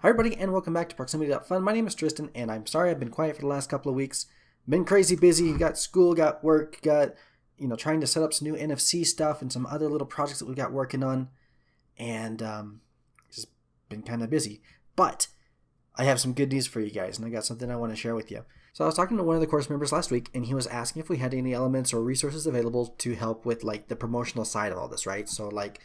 Hi everybody and welcome back to Proximity.fun. My name is Tristan and I'm sorry I've been quiet for the last couple of weeks. Been crazy busy, got school, got work, got trying to set up some new NFC stuff and some other little projects that we got working on, and just been kind of busy. But I have some good news for you guys and I got something I want to share with you. So I was talking to one of the course members last week and he was asking if we had any elements or resources available to help with like the promotional side of all this, right? So like,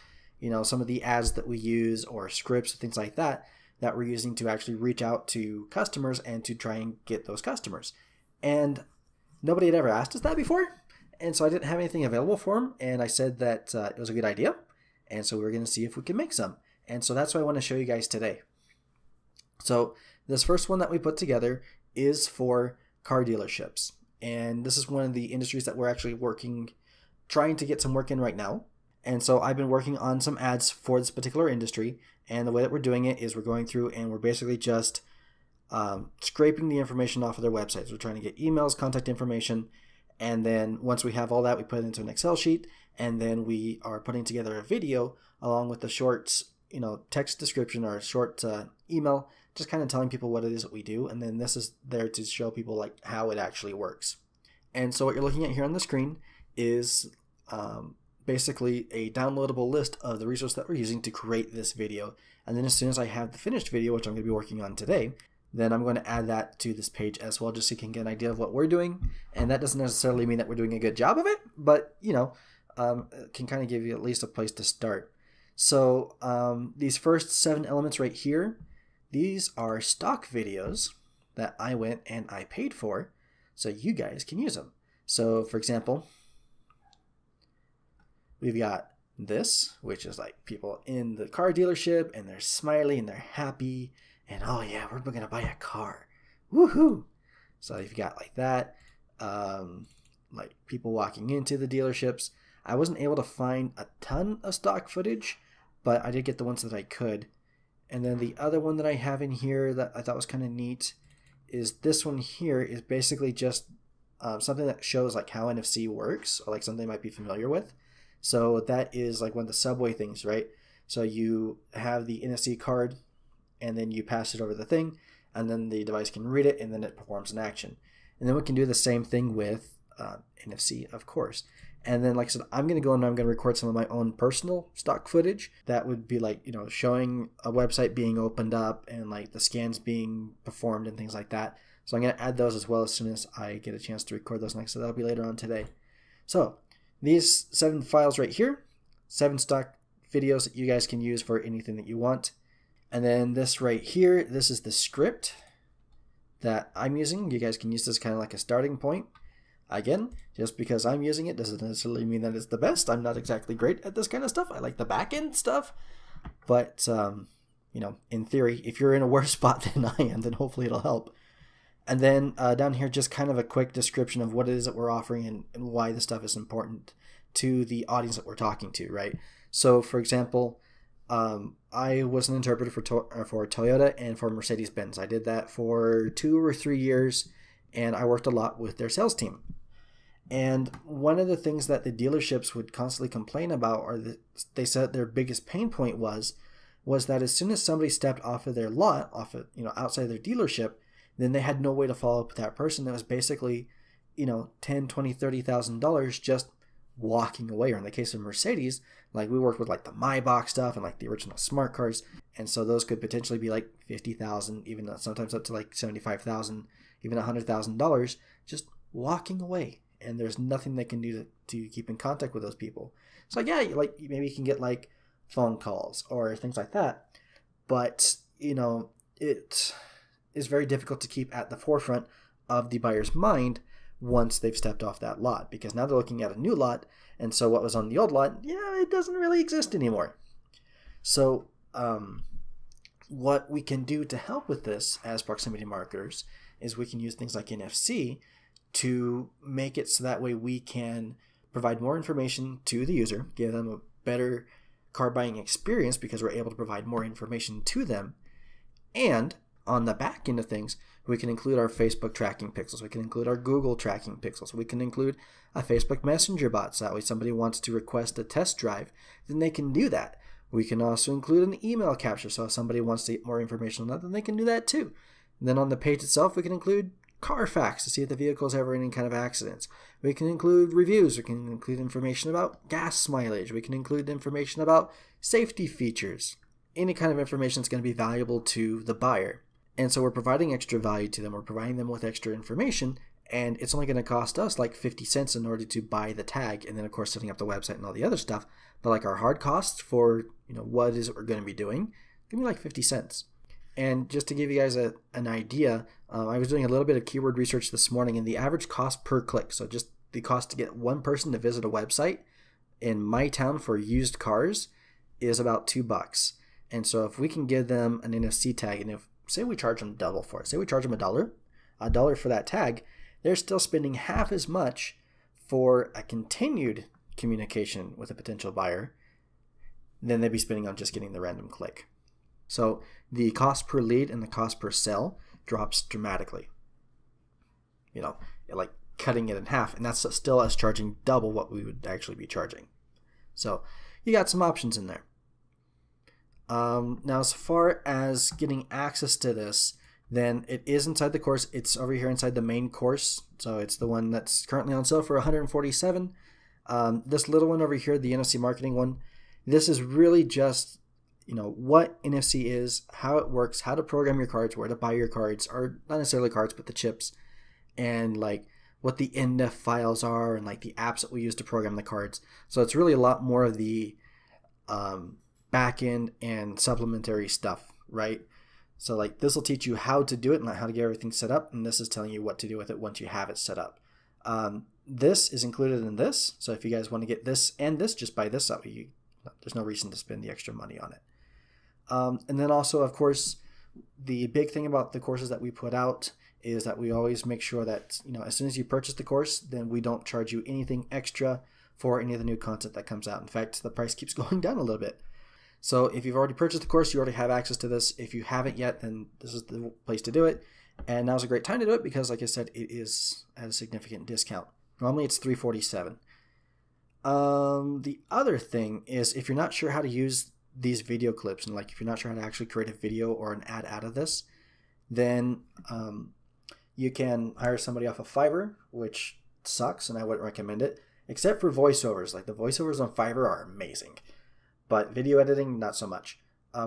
some of the ads that we use or scripts, things like that we're using to actually reach out to customers and to try and get those customers. And nobody had ever asked us that before. And so I didn't have anything available for them. And I said that it was a good idea. And so we were going to see if we could make some. And so that's what I want to show you guys today. So this first one that we put together is for car dealerships. And this is one of the industries that we're actually trying to get some work in right now. And so I've been working on some ads for this particular industry. And the way that we're doing it is we're going through and we're basically just scraping the information off of their websites. We're trying to get emails, contact information. And then once we have all that, we put it into an Excel sheet. And then we are putting together a video along with a short, text description or a short email, just kind of telling people what it is that we do. And then this is there to show people like how it actually works. And so what you're looking at here on the screen is basically a downloadable list of the resources that we're using to create this video. And then as soon as I have the finished video, which I'm going to be working on today, then I'm going to add that to this page as well, just so you can get an idea of what we're doing. And that doesn't necessarily mean that we're doing a good job of it, but it can kind of give you at least a place to start. So these first 7 elements right here, these are stock videos that I went and I paid for so you guys can use them. So for example, we've got this, which is like people in the car dealership and they're smiley and they're happy and oh yeah, we're going to buy a car. Woohoo! So you've got like that, like people walking into the dealerships. I wasn't able to find a ton of stock footage, but I did get the ones that I could. And then the other one that I have in here that I thought was kind of neat is this one here is basically just something that shows like how NFC works or like something you might be familiar with. So that is like one of the subway things, right? So you have the NFC card and then you pass it over the thing and then the device can read it and then it performs an action. And then we can do the same thing with NFC, of course. And then like I said, I'm going to go and I'm going to record some of my own personal stock footage. That would be like, showing a website being opened up and like the scans being performed and things like that. So I'm going to add those as well as soon as I get a chance to record those next. So that'll be later on today. So these 7 files right here, 7 stock videos that you guys can use for anything that you want. And then this right here, this is the script that I'm using. You guys can use this kind of like a starting point. Again, just because I'm using it doesn't necessarily mean that it's the best. I'm not exactly great at this kind of stuff. I like the back end stuff. But, in theory, if you're in a worse spot than I am, then hopefully it'll help. And then down here, just kind of a quick description of what it is that we're offering and why this stuff is important to the audience that we're talking to, right? So, for example, I was an interpreter for Toyota and for Mercedes-Benz. I did that for 2 or 3 years, and I worked a lot with their sales team. And one of the things that the dealerships would constantly complain about, or they said their biggest pain point was that as soon as somebody stepped off of their lot, outside their dealership, then they had no way to follow up with that person. That was basically, $10,000, $20,000, $30,000 just walking away. Or in the case of Mercedes, like we worked with like the Maybach stuff and like the original smart cars. And so those could potentially be like $50,000, even sometimes up to like $75,000, even $100,000 just walking away. And there's nothing they can do to keep in contact with those people. So yeah, like maybe you can get like phone calls or things like that. But, it is very difficult to keep at the forefront of the buyer's mind once they've stepped off that lot, because now they're looking at a new lot, and so what was on the old lot, it doesn't really exist anymore. So what we can do to help with this as proximity marketers is we can use things like NFC to make it so that way we can provide more information to the user, give them a better car buying experience because we're able to provide more information to them. And on the back end of things, we can include our Facebook tracking pixels. We can include our Google tracking pixels. We can include a Facebook Messenger bot. So that way somebody wants to request a test drive, then they can do that We can also include an email capture, so if somebody wants to get more information on that, then they can do that too. And then on the page itself, we can include Carfax to see if the vehicle is ever in any kind of accidents. We can include reviews. We can include information about gas mileage. We can include information about safety features. Any kind of information that's going to be valuable to the buyer. And so we're providing extra value to them. We're providing them with extra information, and it's only going to cost us like 50 cents in order to buy the tag, and then of course setting up the website and all the other stuff. But like our hard costs for what is it we're going to be doing, give me like 50 cents. And just to give you guys an idea, I was doing a little bit of keyword research this morning, and the average cost per click, so just the cost to get one person to visit a website in my town for used cars, is about $2. And so if we can give them an NFC tag, and if say we charge them double for it, say we charge them $1 for that tag, they're still spending half as much for a continued communication with a potential buyer than they'd be spending on just getting the random click. So the cost per lead and the cost per sell drops dramatically. Like cutting it in half, and that's still us charging double what we would actually be charging. So you got some options in there. Now, as far as getting access to this, then it is inside the course. It's over here inside the main course. So it's the one that's currently on sale for $147. This little one over here, the NFC marketing one, this is really just, what NFC is, how it works, how to program your cards, where to buy your cards, or not necessarily cards, but the chips, and like what the NF files are, and like the apps that we use to program the cards. So it's really a lot more of the back end and supplementary stuff, right? So like this will teach you how to do it and how to get everything set up, and this is telling you what to do with it once you have it set up. This is included in this, so if you guys want to get this and this, just buy this up. There's no reason to spend the extra money on it. And then also, of course, the big thing about the courses that we put out is that we always make sure that as soon as you purchase the course, then we don't charge you anything extra for any of the new content that comes out. In fact, the price keeps going down a little bit. So if you've already purchased the course, you already have access to this. If you haven't yet, then this is the place to do it. And now's a great time to do it because, like I said, it is at a significant discount. Normally it's $347. The other thing is, if you're not sure how to use these video clips, and like if you're not sure how to actually create a video or an ad out of this, then you can hire somebody off of Fiverr, which sucks, and I wouldn't recommend it, except for voiceovers. Like the voiceovers on Fiverr are amazing. But video editing, not so much.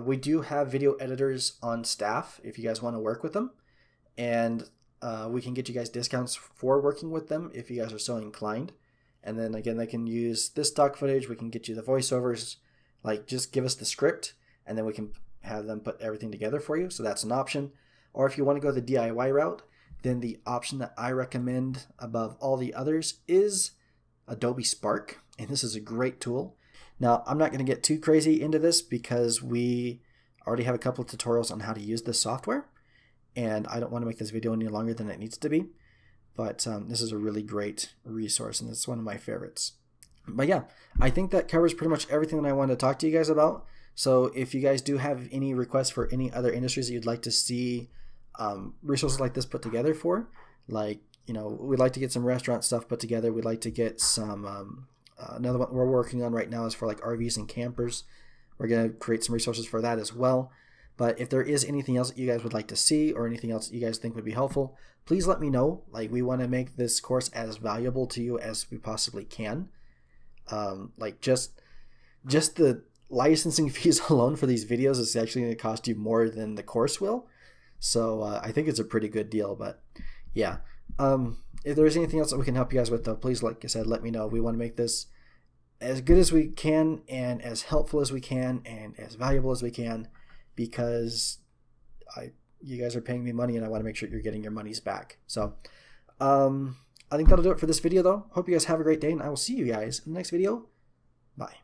We do have video editors on staff if you guys want to work with them. And we can get you guys discounts for working with them if you guys are so inclined. And then again, they can use this stock footage. We can get you the voiceovers. Like just give us the script and then we can have them put everything together for you. So that's an option. Or if you want to go the DIY route, then the option that I recommend above all the others is Adobe Spark. And this is a great tool. Now, I'm not going to get too crazy into this because we already have a couple of tutorials on how to use this software, and I don't want to make this video any longer than it needs to be, but this is a really great resource, and it's one of my favorites. But yeah, I think that covers pretty much everything that I wanted to talk to you guys about. So if you guys do have any requests for any other industries that you'd like to see resources like this put together for, like, we'd like to get some restaurant stuff put together. We'd like to get some... another one we're working on right now is for like RVs and campers. We're going to create some resources for that as well. But if there is anything else that you guys would like to see or anything else that you guys think would be helpful, please let me know. Like, we want to make this course as valuable to you as we possibly can. Like just the licensing fees alone for these videos is actually going to cost you more than the course will. So I think it's a pretty good deal. But yeah. If there's anything else that we can help you guys with, though, please, like I said, let me know. We want to make this as good as we can and as helpful as we can and as valuable as we can because you guys are paying me money and I want to make sure you're getting your monies back. So I think that'll do it for this video, though. Hope you guys have a great day, and I will see you guys in the next video. Bye.